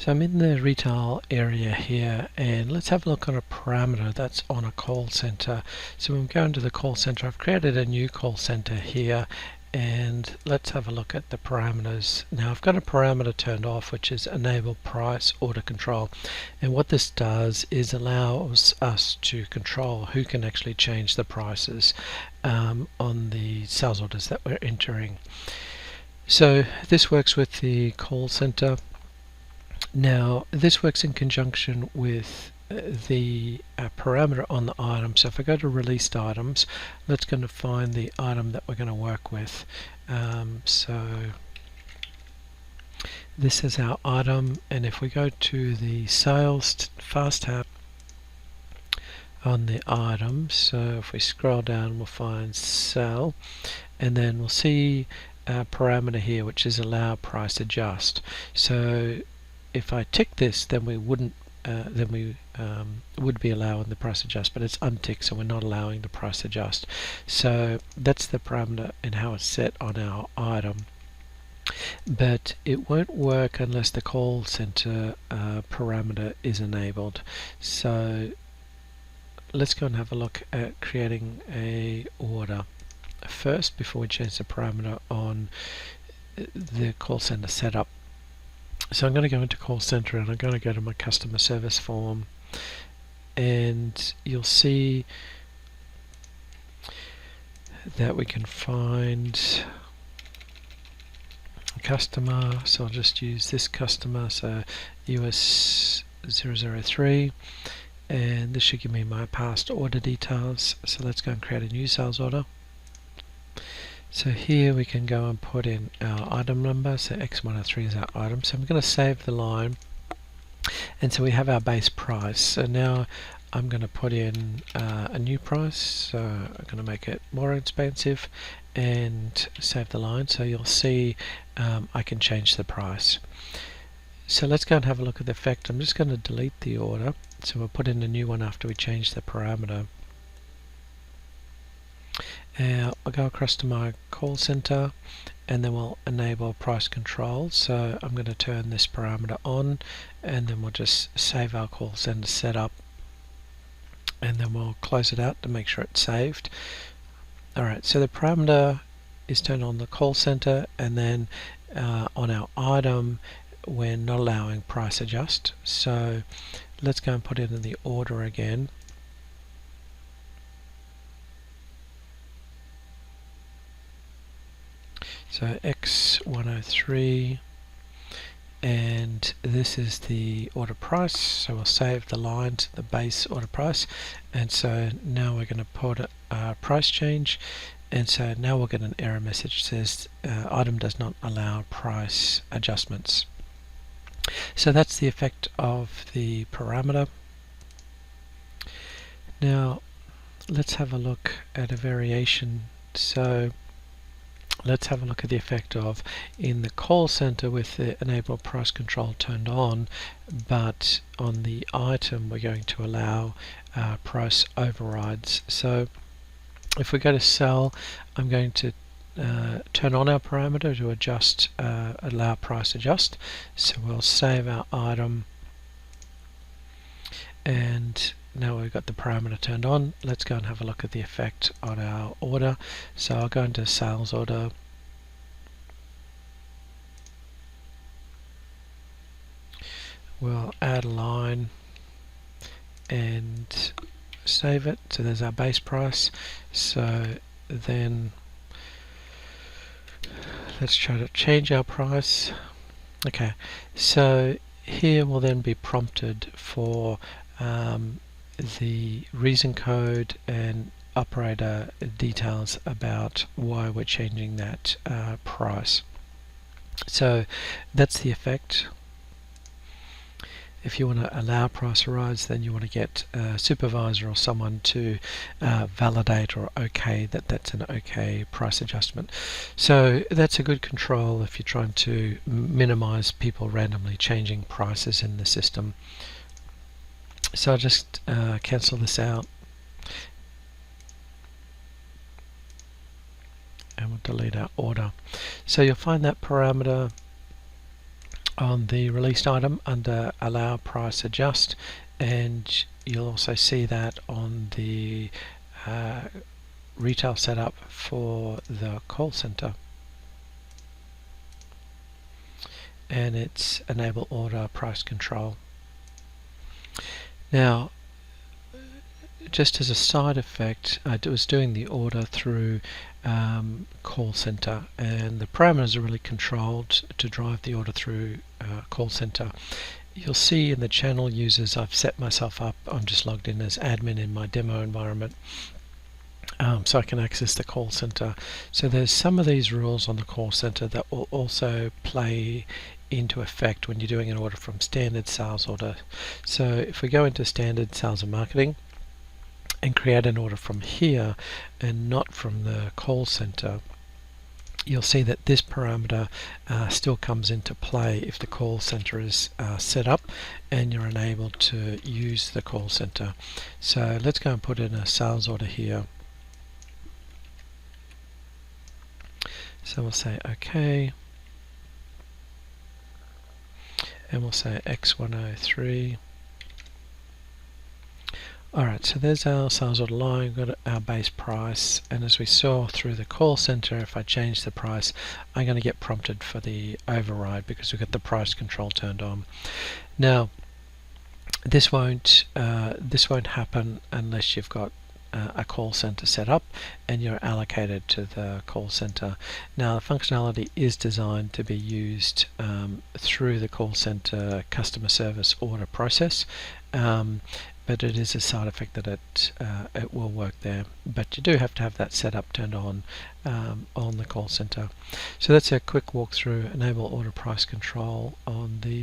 So I'm in the retail area here, and let's have a look at a parameter that's on a call center. So when we go into the call center, I've created a new call center here, and let's have a look at the parameters. Now I've got a parameter turned off, which is enable price order control, and what this does is allows us to control who can actually change the prices on the sales orders that we're entering. So this works with the call center. Now this works in conjunction with the parameter on the item. So if I go to released items, let's go to find the item that we're going to work with. So this is our item, and if we go to the sales fast tab on the item, so if we scroll down we'll find sell, and then we'll see a parameter here which is allow price adjust. So if I tick this, then we wouldn't would be allowing the price adjust, but it's unticked, so we're not allowing the price adjust. So that's the parameter and how it's set on our item, but it won't work unless the call center parameter is enabled. So let's go and have a look at creating a order first before we change the parameter on the call center setup. So I'm going to go into call center, and I'm going to go to my customer service form, and you'll see that we can find a customer. So I'll just use this customer, so US 003, and this should give me my past order details. So let's go and create a new sales order. So here we can go and put in our item number, so X103 is our item. So I'm going to save the line, and so we have our base price. So now I'm going to put in a new price, so I'm going to make it more expensive and save the line. So you'll see I can change the price. So let's go and have a look at the effect. I'm just going to delete the order, so we'll put in a new one after we change the parameter. I'll go across to my call center, and then we'll enable price control. So I'm going to turn this parameter on, and then we'll just save our call center setup, and then we'll close it out to make sure it's saved. Alright, so the parameter is turned on the call center, and then on our item we're not allowing price adjust. So let's go and put it in the order again. So X103, and this is the order price, so we'll save the line to the base order price, and so now we're going to put a price change, and so now we'll get an error message that says item does not allow price adjustments. So that's the effect of the parameter. Now let's have a look at a variation. So let's have a look at the effect of in the call center with the enable price control turned on, but on the item we're going to allow price overrides. So if we go to sell, I'm going to turn on our parameter to adjust, allow price adjust. So we'll save our item, and now we've got the parameter turned on. Let's go and have a look at the effect on our order. So I'll go into sales order, we'll add a line and save it. So there's our base price. So then let's try to change our price. Okay, so here we'll then be prompted for the reason code and operator details about why we're changing that price. So that's the effect. If you want to allow price rise, then you want to get a supervisor or someone to validate or okay that that's an okay price adjustment. So that's a good control if you're trying to minimize people randomly changing prices in the system. So I'll just cancel this out, and we'll delete our order. So you'll find that parameter on the released item under allow price adjust, and you'll also see that on the retail setup for the call center, and it's enable order price control. Now, just as a side effect, I was doing the order through call center, and the parameters are really controlled to drive the order through call center. You'll see in the channel users I've set myself up, I'm just logged in as admin in my demo environment, so I can access the call center. So there's some of these rules on the call center that will also play into effect when you're doing an order from standard sales order. So if we go into standard sales and marketing and create an order from here and not from the call center, you'll see that this parameter still comes into play if the call center is set up and you're unable to use the call center. So let's go and put in a sales order here. So we'll say OK, and we'll say X103. Alright, so there's our sales order line, we've got our base price, and as we saw through the call center, if I change the price, I'm going to get prompted for the override because we've got the price control turned on. Now, this won't happen unless you've got a call center set up and you're allocated to the call center. Now, the functionality is designed to be used through the call center customer service order process, but it is a side effect that it will work there. But you do have to have that setup turned on the call center. So that's a quick walkthrough. Enable order price control on the